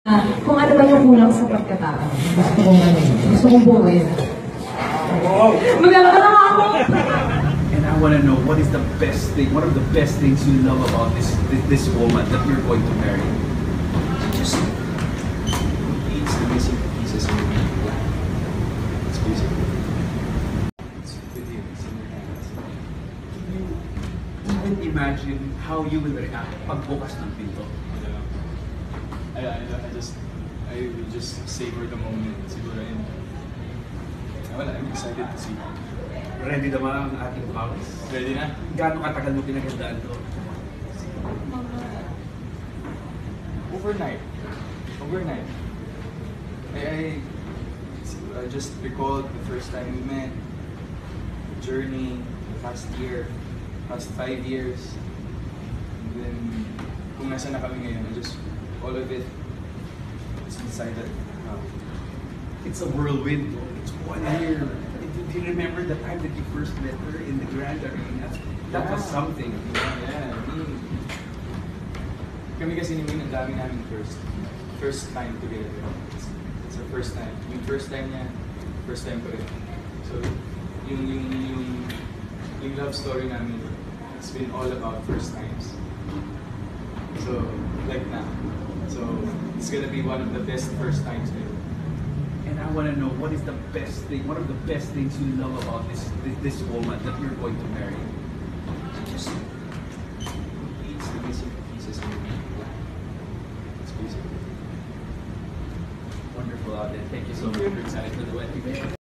Kung ano ba yung kulang sa pagkatao. Gusto kong buuin. Magkakaroon naman ako! And I want to know what is the best thing, what are the best things you love about this woman that you're going to marry? Just completes the missing pieces in the plan. It's basically it's with you, it's in your hands. Can you even imagine how you will react pagbukas ng pinto? I will just savor the moment siguro, and I'm excited to see. Ready naman ang ating house. Ready na? Gaano katagal mo pinagandaan to? Overnight. I just recalled the first time we met, the journey, the past year, past 5 years, and then kung nasa na kami ngayon, all of it is decided. It's a whirlwind. It's 1 year. Do you remember the time that you first met her in the Grand Arena? That was something. Yeah. Kami kasi ni Min, ang dami namin first time together. It's our first time. Yung first time niya, first time ko rin. So, yung love story namin, it's been all about first times. So, like na. So, it's gonna be one of the best first times ever. And I want to know what is the best thing, what are the best things you love about this woman that you're going to marry? Just completes the missing pieces in the plan. It's basically Wonderful out there. Thank you so much for excited for the wedding.